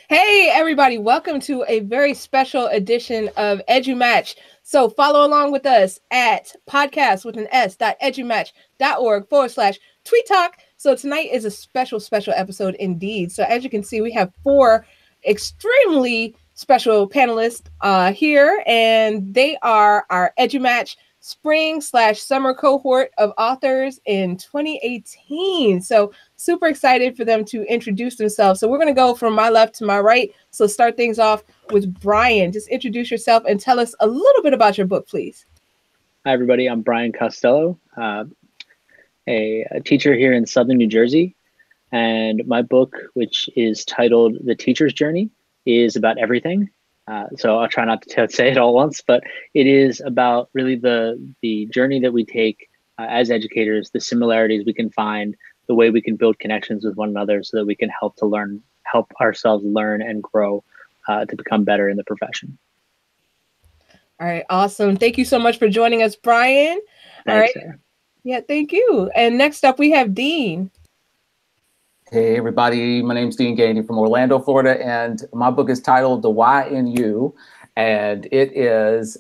Hey, everybody, welcome to a very special edition of EduMatch. So follow along with us at podcast with an s.edumatch.org/tweet talk. So tonight is a special episode indeed. So as you can see, we have four extremely special panelists here, and they are our EduMatch spring/summer cohort of authors in 2018. So super excited for them to introduce themselves. So we're going to go from my left to my right. So start things off with Brian. Just introduce yourself and tell us a little bit about your book, please. Hi, everybody. I'm Brian Costello, a teacher here in Southern New Jersey. And my book, which is titled The Teacher's Journey, is about everything. So I'll try not to say it all once, but it is about really the journey that we take as educators, the similarities we can find, the way we can build connections with one another so that we can help ourselves learn and grow to become better in the profession. All right, awesome. Thank you so much for joining us, Brian. Thanks, all right. Sarah. Yeah, thank you. And next up, we have Dean. Hey, everybody. My name's Dean Gainey from Orlando, Florida, and my book is titled The Why in You, and it is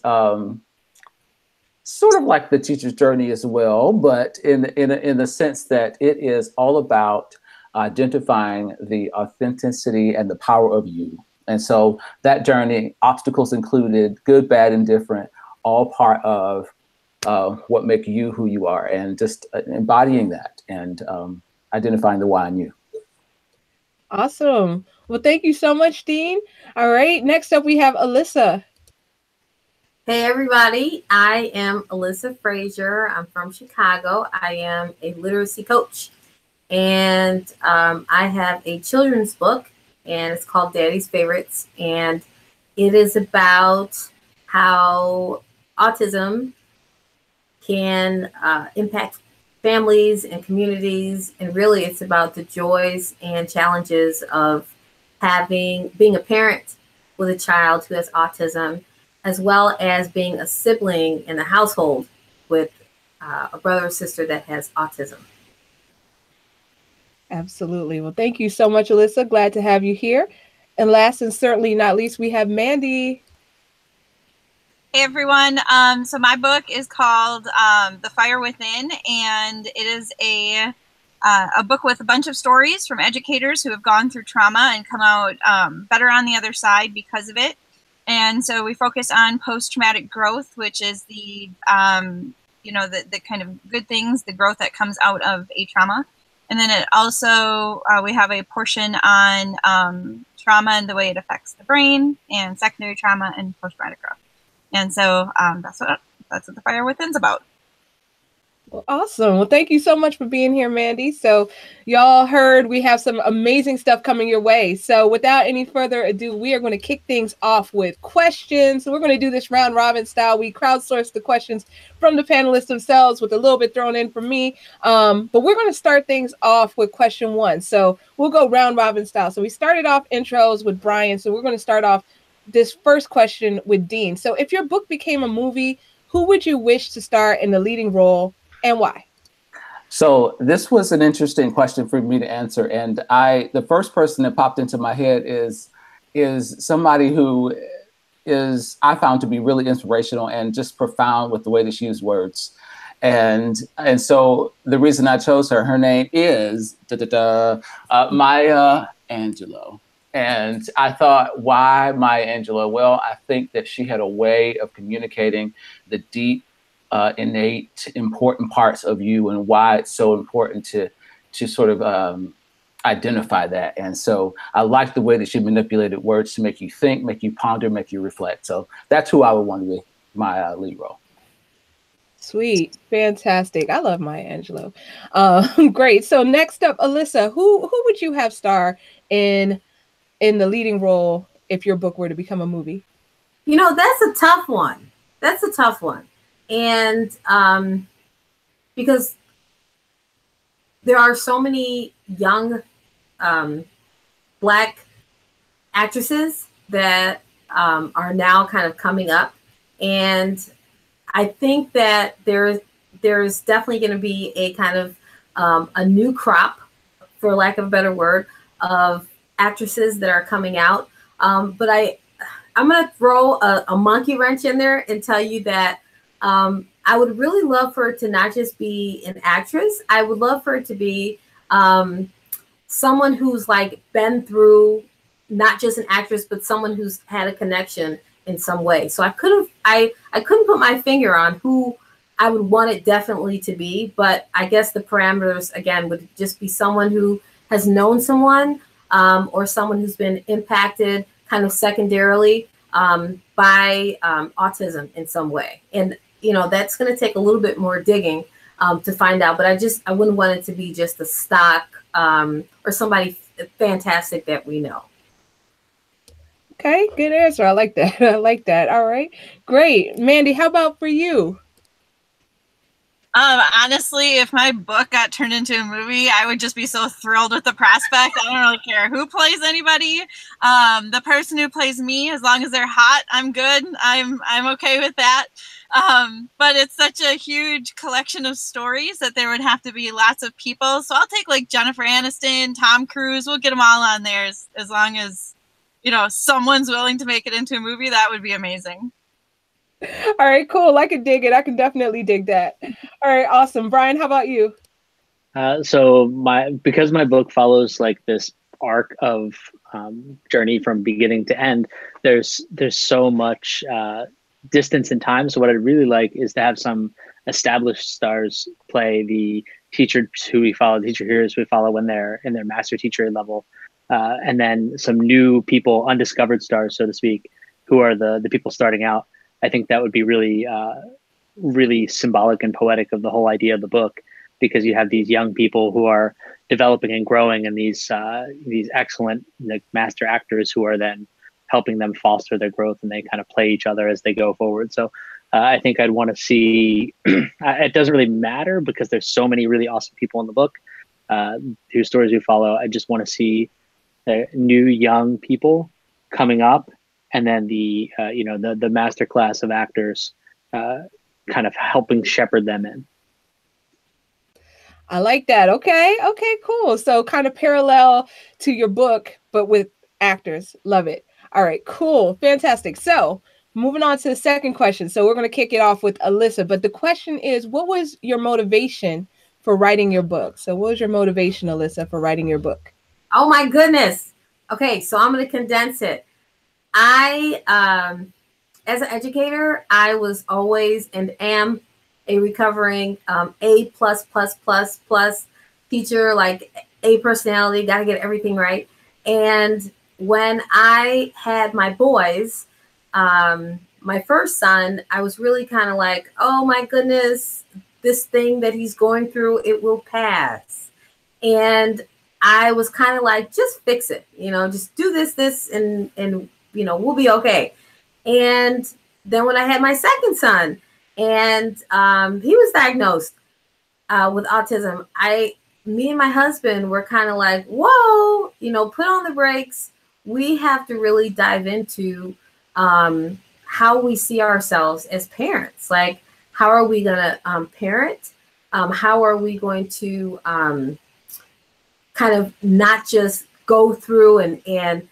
sort of like the teacher's journey as well, but in the sense that it is all about identifying the authenticity and the power of you. And so that journey, obstacles included, good, bad, and different, all part of what make you who you are, and just embodying that and identifying the why in you. Awesome. Well, thank you so much, Dean. All right, next up we have Alyssa. Hey, everybody. I am Alyssa Frazier. I'm from Chicago. I am a literacy coach, and I have a children's book, and it's called Daddy's Favorites, and it is about how autism can impact families and communities, and really it's about the joys and challenges of being a parent with a child who has autism, as well as being a sibling in the household with a brother or sister that has autism. Absolutely. Well, thank you so much, Alyssa. Glad to have you here. And last and certainly not least, we have Mandy. Hey, everyone. So my book is called The Fire Within, and it is a book with a bunch of stories from educators who have gone through trauma and come out better on the other side because of it. And so we focus on post-traumatic growth, which is the kind of good things, the growth that comes out of a trauma. And then it also, we have a portion on trauma and the way it affects the brain, and secondary trauma and post-traumatic growth. And so that's what The Fire Within's about. Well, awesome. Well, thank you so much for being here, Mandy. So y'all heard we have some amazing stuff coming your way. So without any further ado, we are going to kick things off with questions. So we're going to do this round robin style. We crowdsource the questions from the panelists themselves with a little bit thrown in from me. But we're going to start things off with question one. So we'll go round robin style. So we started off intros with Brian. So we're going to start off this first question with Dean. So if your book became a movie, who would you wish to star in the leading role and why? So this was an interesting question for me to answer. And the first person that popped into my head is somebody who I found to be really inspirational and just profound with the way that she used words. And so the reason I chose her name is Maya Angelou. And I thought, why Maya Angelou? Well, I think that she had a way of communicating the deep, innate, important parts of you, and why it's so important to sort of identify that. And so I like the way that she manipulated words to make you think, make you ponder, make you reflect. So that's who I would want to be my lead role. Sweet. Fantastic. I love Maya Angelou. Great. So next up, Alyssa, who would you have star in the leading role if your book were to become a movie? You know, that's a tough one. And because there are so many young Black actresses that are now kind of coming up. And I think that there's definitely going to be a kind of a new crop, for lack of a better word, of actresses that are coming out. But I'm going to throw a monkey wrench in there and tell you that I would really love for it to not just be an actress. I would love for it to be someone who's like been through, not just an actress, but someone who's had a connection in some way. So I couldn't put my finger on who I would want it definitely to be, but I guess the parameters again would just be someone who has known someone or someone who's been impacted kind of secondarily by autism in some way. And that's going to take a little bit more digging to find out, but I wouldn't want it to be just a stock or somebody fantastic that we know. Okay, good answer. I like that. I like that. All right, great. Mandy, how about for you? Honestly, if my book got turned into a movie, I would just be so thrilled with the prospect. I don't really care who plays anybody. The person who plays me, as long as they're hot, I'm good. I'm okay with that. But it's such a huge collection of stories that there would have to be lots of people. So I'll take like Jennifer Aniston, Tom Cruise. We'll get them all on there as long as, someone's willing to make it into a movie. That would be amazing. All right, cool. I can dig it. I can definitely dig that. All right, awesome. Brian, how about you? So because my book follows like this arc of journey from beginning to end, there's so much distance in time. So what I'd really like is to have some established stars play the teachers who we follow, the teacher heroes we follow when they're in their master teacher level, and then some new people, undiscovered stars, so to speak, who are the people starting out. I think that would be really, really symbolic and poetic of the whole idea of the book, because you have these young people who are developing and growing, and these excellent master actors who are then helping them foster their growth, and they kind of play each other as they go forward. So I think I'd want to see. It doesn't really matter because there's so many really awesome people in the book whose stories we follow. I just want to see new young people coming up, and then the master class of actors kind of helping shepherd them in. I like that. Okay, cool. So kind of parallel to your book, but with actors. Love it. All right, cool, fantastic. So moving on to the second question. So we're going to kick it off with Alyssa, but the question is, what was your motivation for writing your book? So what was your motivation, Alyssa, for writing your book? Oh my goodness. Okay, so I'm going to condense it. I, as an educator, I was always and am a recovering A+++ teacher, like A personality, got to get everything right. And when I had my boys, my first son, I was really kind of like, oh my goodness, this thing that he's going through, it will pass. And I was kind of like, just fix it, just do this, and we'll be okay. And then when I had my second son, and he was diagnosed with autism, me and my husband were kind of like, whoa, put on the brakes. We have to really dive into how we see ourselves as parents. Like, how are we going to parent? How are we going to kind of not just go through and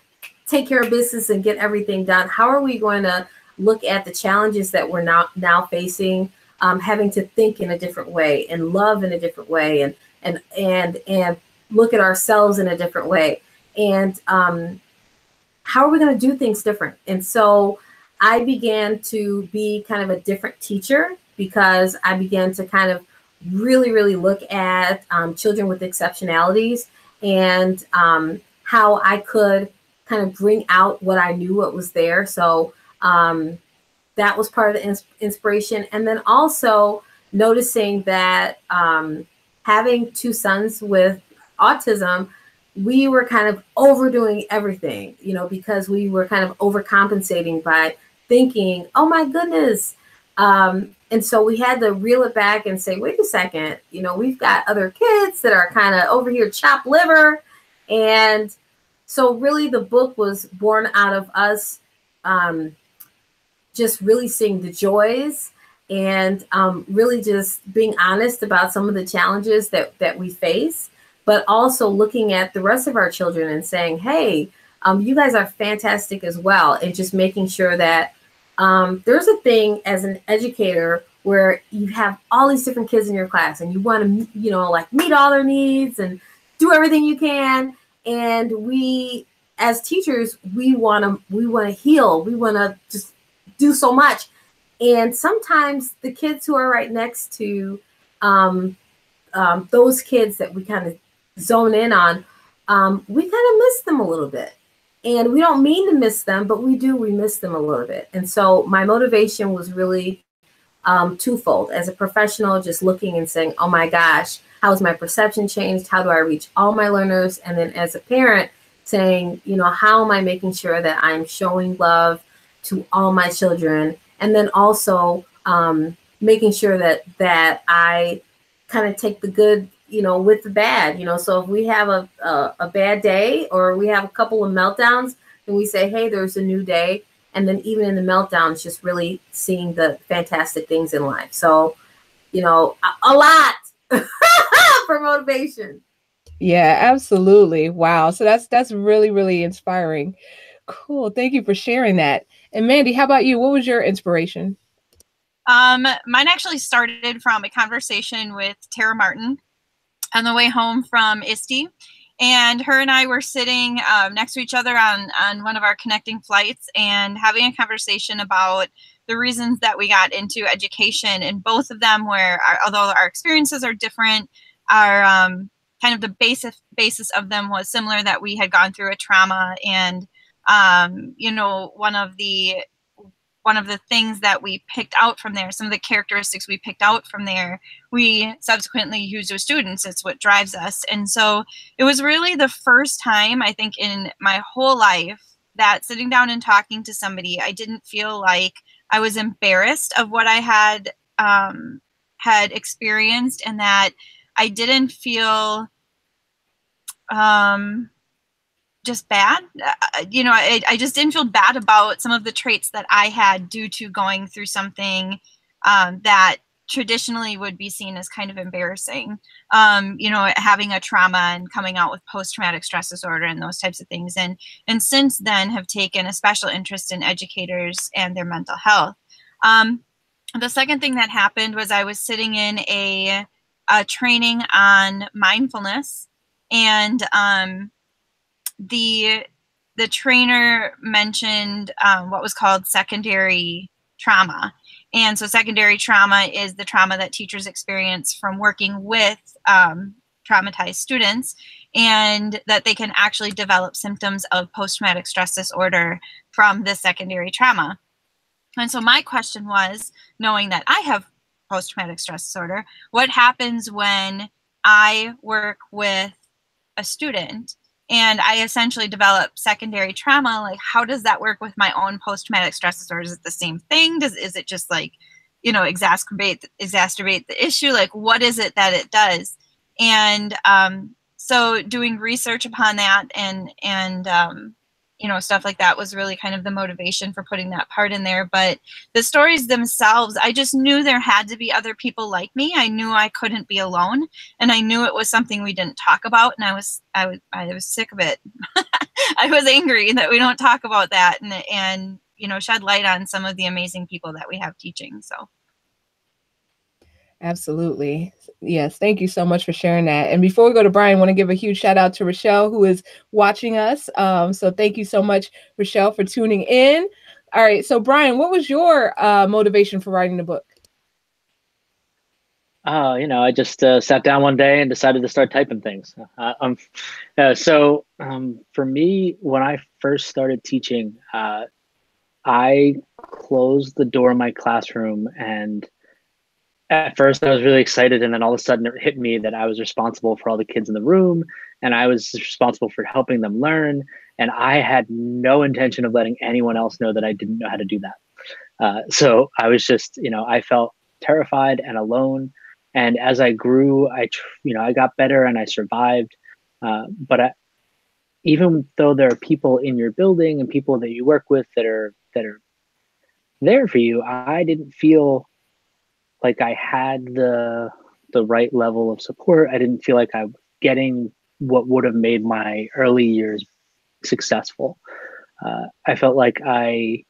take care of business and get everything done? How are we going to look at the challenges that we're now facing, having to think in a different way and love in a different way, and look at ourselves in a different way, and how are we going to do things different? And so I began to be kind of a different teacher, because I began to kind of really, really look at children with exceptionalities, and how I could kind of bring out what I knew, what was there. So that was part of the inspiration. And then also noticing that having two sons with autism, we were kind of overdoing everything, because we were kind of overcompensating by thinking, oh my goodness. And so we had to reel it back and say, wait a second, we've got other kids that are kind of over here chopped liver. And so really the book was born out of us just really seeing the joys, and really just being honest about some of the challenges that we face. but also looking at the rest of our children and saying, hey, you guys are fantastic as well. And just making sure that there's a thing as an educator where you have all these different kids in your class and you want to, you know, like meet all their needs and do everything you can. And we, as teachers, we want to heal. We want to just do so much. And sometimes the kids who are right next to those kids that we kind of zone in on, we kind of miss them a little bit. And we don't mean to miss them, but we miss them a little bit. And so my motivation was really twofold. As a professional, just looking and saying, oh my gosh, how has my perception changed? How do I reach all my learners? And then as a parent, saying, you know, how am I making sure that I'm showing love to all my children? And then also making sure that I kind of take the good, you know, with the bad, you know. So if we have a bad day or we have a couple of meltdowns, then we say, hey, there's a new day. And then even in the meltdowns, just really seeing the fantastic things in life. So, you know, a lot for motivation. Yeah, absolutely. Wow. So that's really, really inspiring. Cool. Thank you for sharing that. And Mandy, how about you? What was your inspiration? Mine actually started from a conversation with Tara Martin on the way home from ISTE. And her and I were sitting next to each other on one of our connecting flights and having a conversation about the reasons that we got into education. And both of them were, although our experiences are different, our kind of the basis of them was similar, that we had gone through a trauma. And, you know, one of the things that we picked out from there, some of the characteristics we picked out from there, we subsequently used with students. It's what drives us. And so it was really the first time, I think, in my whole life that sitting down and talking to somebody, I didn't feel like I was embarrassed of what I had experienced, and that I didn't feel just bad. You know, I just didn't feel bad about some of the traits that I had due to going through something that traditionally would be seen as kind of embarrassing. You know, having a trauma and coming out with post-traumatic stress disorder and those types of things. And since then have taken a special interest in educators and their mental health. The second thing that happened was I was sitting in a training on mindfulness, and the trainer mentioned what was called secondary trauma. And so secondary trauma is the trauma that teachers experience from working with traumatized students, and that they can actually develop symptoms of post-traumatic stress disorder from this secondary trauma. And so my question was, knowing that I have post-traumatic stress disorder, what happens when I work with a student and I essentially develop secondary trauma? Like, how does that work with my own post-traumatic stress disorder? Is it the same thing? Is it just like, you know, exacerbate the issue? Like, what is it that it does? And so doing research upon that and you know, stuff like that was really kind of the motivation for putting that part in there. But the stories themselves, I just knew there had to be other people like me. I knew I couldn't be alone, and I knew it was something we didn't talk about. And I was sick of it. I was angry that we don't talk about that and you know, shed light on some of the amazing people that we have teaching. So. Absolutely. Yes. Thank you so much for sharing that. And before we go to Brian, I want to give a huge shout out to Rochelle, who is watching us. So thank you so much, Rochelle, for tuning in. All right. So Brian, what was your motivation for writing the book? You know, I just sat down one day and decided to start typing things. For me, when I first started teaching, I closed the door of my classroom, and at first I was really excited, and then all of a sudden it hit me that I was responsible for all the kids in the room, and I was responsible for helping them learn, and I had no intention of letting anyone else know that I didn't know how to do that. So I was just, you know, I felt terrified and alone. And as I grew, I got better and I survived. Even though there are people in your building and people that you work with that are there for you, I didn't feel like I had the right level of support. I didn't feel like I was getting what would have made my early years successful. I felt like I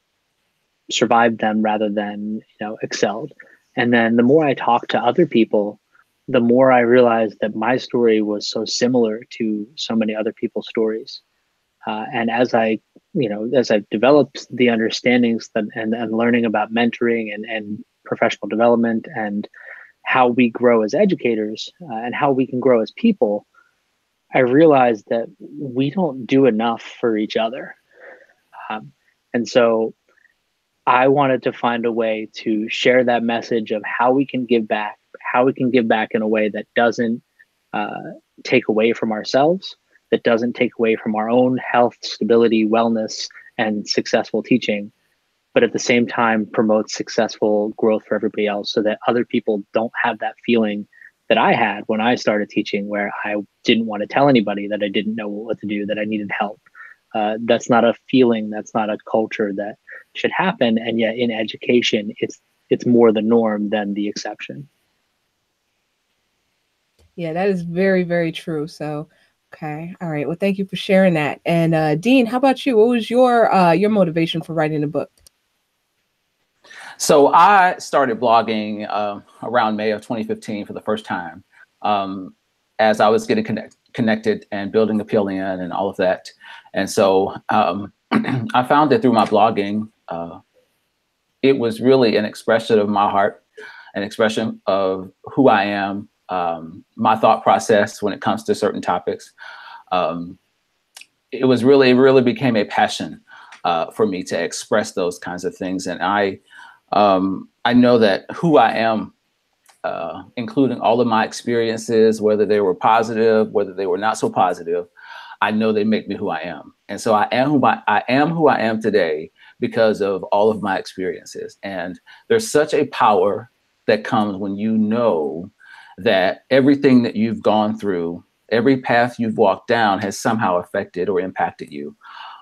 survived them rather than, excelled. And then the more I talked to other people, the more I realized that my story was so similar to so many other people's stories. And as I've developed the understandings and learning about mentoring and professional development and how we grow as educators and how we can grow as people, I realized that we don't do enough for each other. And so I wanted to find a way to share that message of how we can give back, in a way that doesn't take away from ourselves, that doesn't take away from our own health, stability, wellness, and successful teaching, but at the same time promotes successful growth for everybody else, so that other people don't have that feeling that I had when I started teaching, where I didn't want to tell anybody that I didn't know what to do, that I needed help. That's not a feeling, that's not a culture that should happen. And yet in education, it's more the norm than the exception. Yeah, that is very, very true. So, okay. All right. Well, thank you for sharing that. And Dean, how about you? What was your motivation for writing the book? So I started blogging around May of 2015 for the first time, as I was getting connected and building a PLN and all of that. And so I found that through my blogging, it was really an expression of my heart, an expression of who I am, my thought process when it comes to certain topics. It really became a passion for me to express those kinds of things. And I know that who I am, including all of my experiences, whether they were positive, whether they were not so positive, I know they make me who I am. And so I am who I am today because of all of my experiences. And there's such a power that comes when you know that everything that you've gone through, every path you've walked down has somehow affected or impacted you.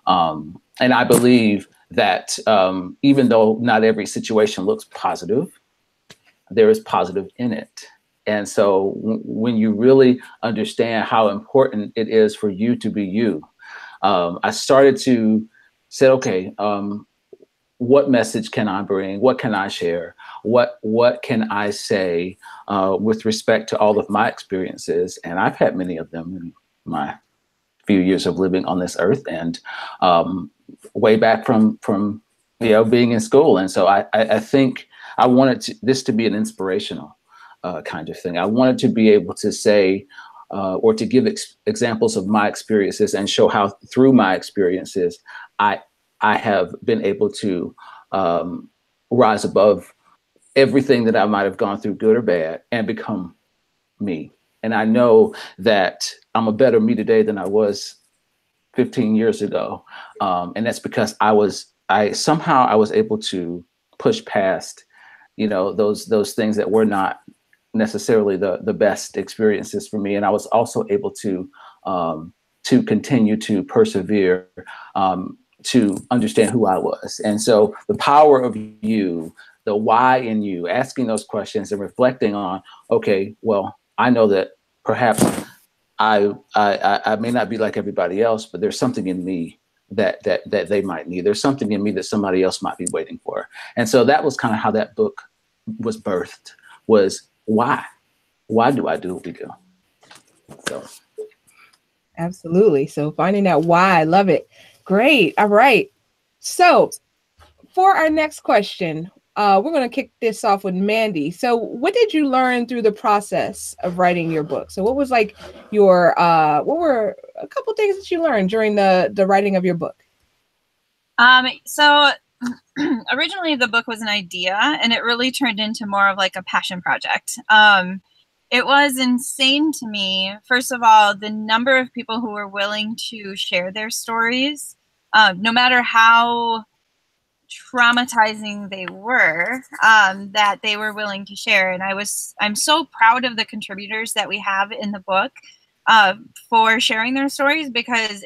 And I believe that even though not every situation looks positive, there is positive in it. And so when you really understand how important it is for you to be you, I started to say, okay, what message can I bring? What can I share? What can I say with respect to all of my experiences? And I've had many of them in my few years of living on this earth, and way back from being in school. And so I think I wanted this to be an inspirational kind of thing. I wanted to be able to say or to give examples of my experiences and show how through my experiences I have been able to rise above everything that I might have gone through, good or bad, and become me. And I know that I'm a better me today than I was 15 years ago. And that's because I was able to push past, those things that were not necessarily the best experiences for me. And I was also able to continue to persevere, to understand who I was. And so the power of you, the why in you, asking those questions and reflecting on, okay, well, I know that perhaps I may not be like everybody else, but there's something in me that they might need. There's something in me that somebody else might be waiting for. And so that was kind of how that book was birthed, was why do I do what we do? So. Absolutely. So finding out why, I love it. Great. All right. So for our next question, we're going to kick this off with Mandy. So what did you learn through the process of writing your book? So what was like what were a couple things that you learned during the writing of your book? So originally the book was an idea, and it really turned into more of like a passion project. It was insane to me, first of all, the number of people who were willing to share their stories, no matter how traumatizing they were, that they were willing to share. And I'm so proud of the contributors that we have in the book for sharing their stories, because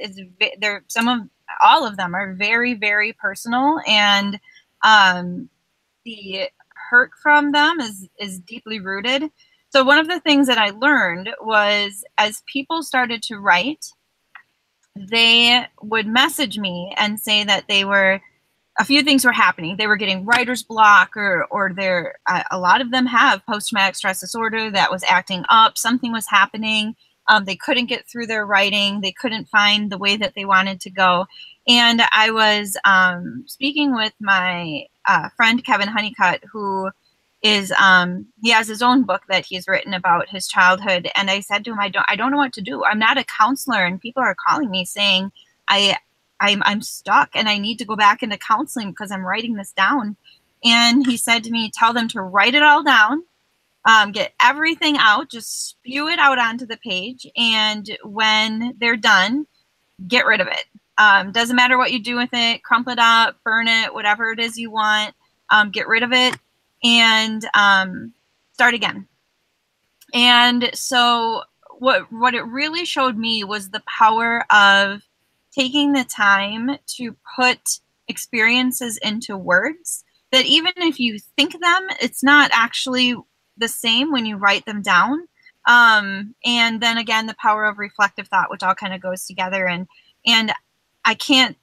all of them are very, very personal, and the hurt from them is deeply rooted. So one of the things that I learned was as people started to write, they would message me and say that a few things were happening. They were getting writer's block, or a lot of them have post-traumatic stress disorder that was acting up. Something was happening. They couldn't get through their writing. They couldn't find the way that they wanted to go. And I was speaking with my friend Kevin Honeycutt, who is he has his own book that he's written about his childhood. And I said to him, I don't know what to do. I'm not a counselor, and people are calling me saying I'm stuck and I need to go back into counseling because I'm writing this down. And he said to me, tell them to write it all down, get everything out, just spew it out onto the page. And when they're done, get rid of it. Doesn't matter what you do with it, crumple it up, burn it, whatever it is you want, get rid of it and start again. And so what it really showed me was the power of taking the time to put experiences into words, that even if you think them, it's not actually the same when you write them down. And then again, the power of reflective thought, which all kind of goes together. And I can't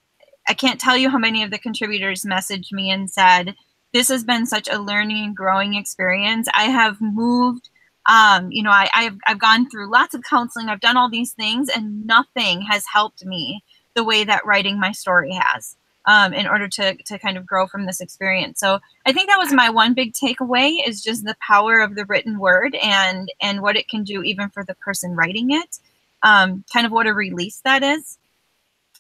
tell you how many of the contributors messaged me and said, this has been such a learning and growing experience. I have moved, I've gone through lots of counseling. I've done all these things and nothing has helped me the way that writing my story has, in order to kind of grow from this experience. So I think that was my one big takeaway, is just the power of the written word and what it can do even for the person writing it, kind of what a release that is.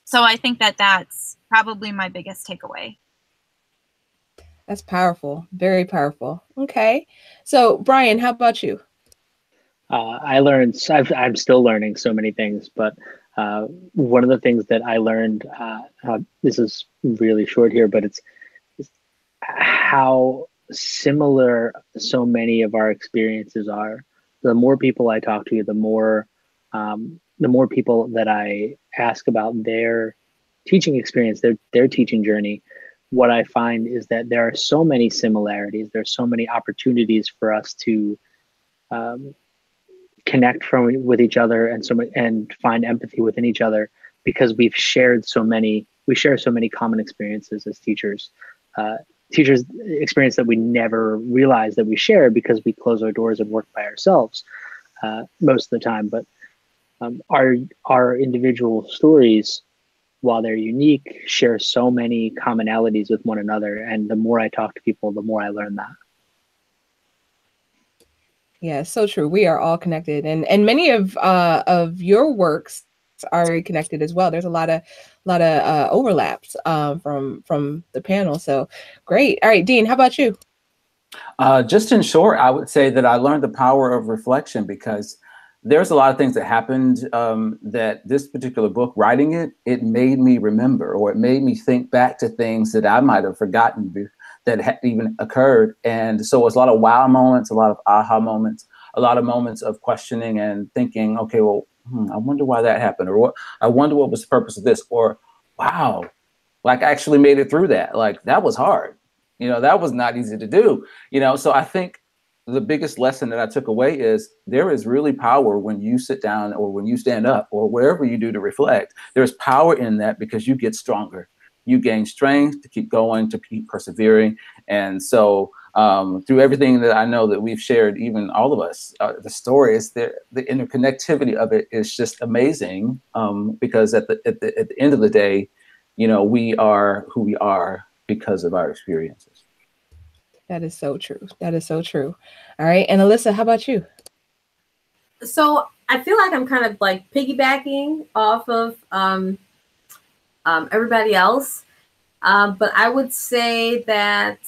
So I think that that's probably my biggest takeaway. That's powerful. Very powerful. Okay. So Brian, how about you? I'm still learning so many things, but one of the things that I learned, this is really short here, but it's how similar so many of our experiences are. The more people I talk to, the more people that I ask about their teaching experience, their teaching journey, what I find is that there are so many similarities. There's so many opportunities for us to connect with each other and find empathy within each other, because we share so many common experiences as teachers. Teachers experience that we never realize that we share because we close our doors and work by ourselves most of the time. But our individual stories, while they're unique, share so many commonalities with one another. And the more I talk to people, the more I learn that. Yeah, so true. We are all connected, and many of your works are connected as well. There's a lot of overlaps from the panel. So great. All right, Dean, how about you? Just in short, I would say that I learned the power of reflection, because there's a lot of things that happened that this particular book, writing it made me remember, or it made me think back to things that I might have forgotten that had even occurred. And so it was a lot of wow moments, a lot of aha moments, a lot of moments of questioning and thinking, okay, well, I wonder why that happened, or I wonder what was the purpose of this, or wow, like I actually made it through that. Like that was hard. That was not easy to do, so I think the biggest lesson that I took away is there is really power when you sit down or when you stand up or whatever you do to reflect. There's power in that, because you get stronger. You gain strength to keep going, to keep persevering. And so through everything that I know that we've shared, even all of us, the story is there, the interconnectivity of it is just amazing, because at the end of the day, we are who we are because of our experiences. That is so true. That is so true. All right. And Alyssa, how about you? So I feel like I'm kind of like piggybacking off of everybody else. But I would say that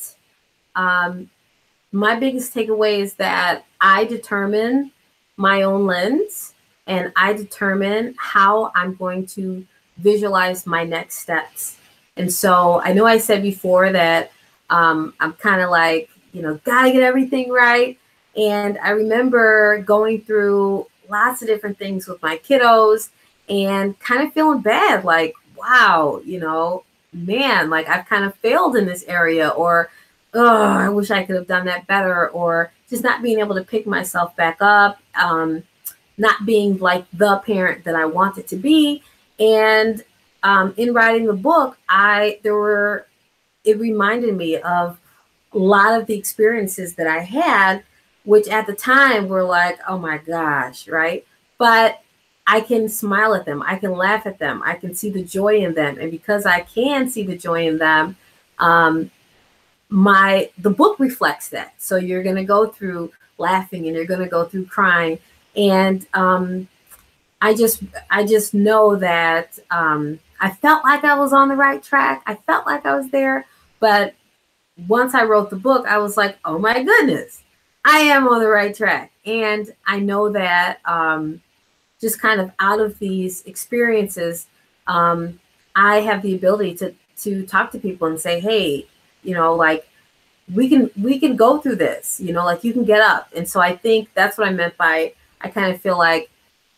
my biggest takeaway is that I determine my own lens, and I determine how I'm going to visualize my next steps. And so I know I said before that I'm kind of like, gotta get everything right. And I remember going through lots of different things with my kiddos and kind of feeling bad, like, wow, man, like I've kind of failed in this area, or, oh, I wish I could have done that better, or, just not being able to pick myself back up, not being like the parent that I wanted to be. And in writing the book, it reminded me of a lot of the experiences that I had, which at the time were like, oh my gosh, right? But I can smile at them. I can laugh at them. I can see the joy in them. And because I can see the joy in them, the book reflects that. So you're going to go through laughing and you're going to go through crying. And I just know that I felt like I was on the right track. I felt like I was there. But once I wrote the book, I was like, oh my goodness, I am on the right track. And I know that just kind of out of these experiences, I have the ability to talk to people and say, hey, like we can go through this, like you can get up. And so I think that's what I meant by, I kind of feel like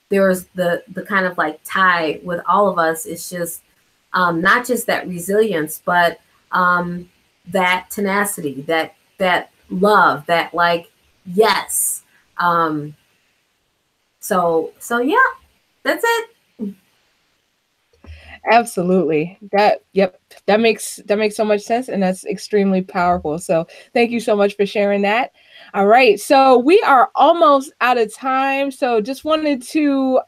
there's the kind of like tie with all of us. It's just not just that resilience, but that tenacity, that love, that like, yes. So yeah, that's it. Absolutely. That makes so much sense, and that's extremely powerful. So thank you so much for sharing that. All right. So we are almost out of time. So just wanted to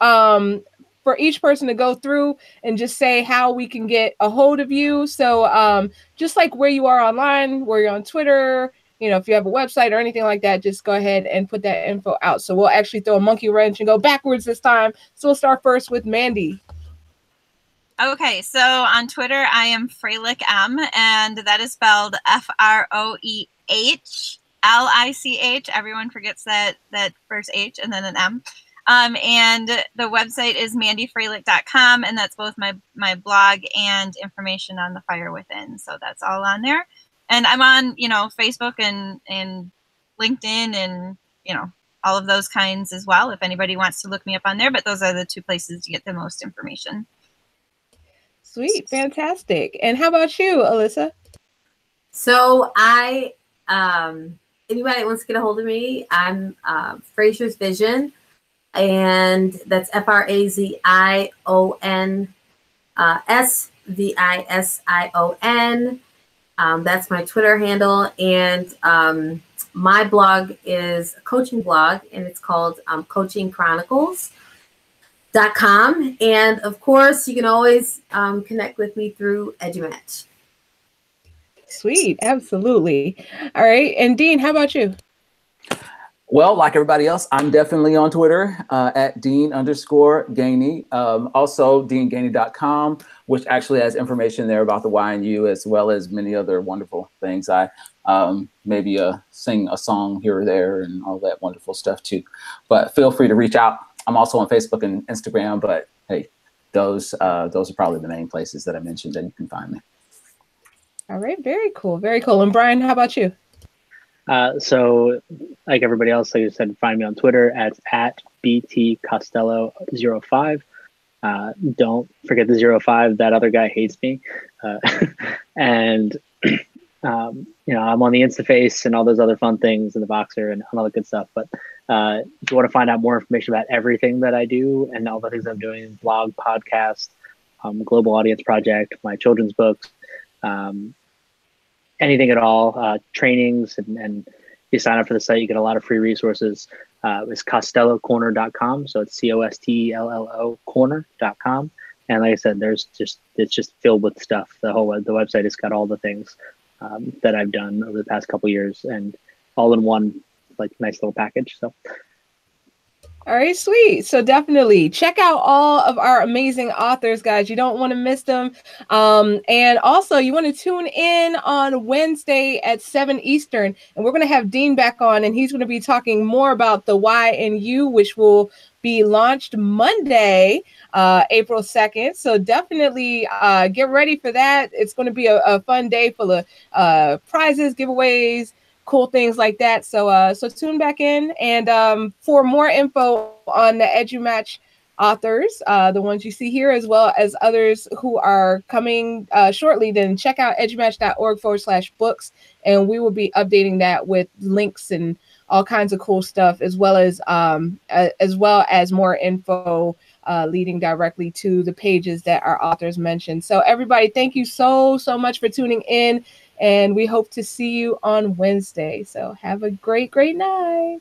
for each person to go through and just say how we can get a hold of you. So just like where you are online, where you're on Twitter, if you have a website or anything like that, just go ahead and put that info out. So we'll actually throw a monkey wrench and go backwards this time. So we'll start first with Mandy. Okay, so on Twitter, I am Freilich M, and that is spelled FROEHLICH. Everyone forgets that first H and then an M. And the website is mandyfreilich.com, and that's both my blog and information on the Fire Within. So that's all on there. And I'm on, Facebook and LinkedIn and, all of those kinds as well, if anybody wants to look me up on there. But those are the two places to get the most information. Sweet. Fantastic. And how about you, Alyssa? So anybody that wants to get a hold of me, I'm Frazier's Vision, and that's FRAZION SVISION. That's my Twitter handle. And my blog is a coaching blog, and it's called coachingchronicles.com. And of course, you can always connect with me through EduMatch. Sweet. Absolutely. All right. And Dean, how about you? Well, like everybody else, I'm definitely on Twitter at Dean_Gainey. Also, DeanGainey.com, which actually has information there about the YNU as well as many other wonderful things. I maybe sing a song here or there and all that wonderful stuff too. But feel free to reach out. I'm also on Facebook and Instagram, but hey, those are probably the main places that I mentioned that you can find me. All right. Very cool. Very cool. And Brian, how about you? So like everybody else, like I said, find me on Twitter at BTCostello05. Don't forget the 05. That other guy hates me. And, I'm on the Instaface and all those other fun things and the Boxer and all that good stuff. But if you want to find out more information about everything that I do and all the things I'm doing, blog, podcast, Global Audience Project, my children's books, anything at all, trainings, and you sign up for the site, you get a lot of free resources. It's CostelloCorner.com. So it's COSTELLO corner.com. And like I said, it's just filled with stuff. The website has got all the things that I've done over the past couple of years, and all in one, like, nice little package. So. All right, sweet. So definitely check out all of our amazing authors, guys. You don't want to miss them. And also, you want to tune in on Wednesday at 7 Eastern. And we're going to have Dean back on, and he's going to be talking more about the YNU, which will be launched Monday, April 2nd. So definitely get ready for that. It's going to be a fun day full of prizes, giveaways, cool things like that. So tune back in, and for more info on the EduMatch authors, the ones you see here, as well as others who are coming shortly, then check out edumatch.org/books, and we will be updating that with links and all kinds of cool stuff, as well as more info leading directly to the pages that our authors mentioned. So everybody, thank you so much for tuning in, and we hope to see you on Wednesday. So have a great night.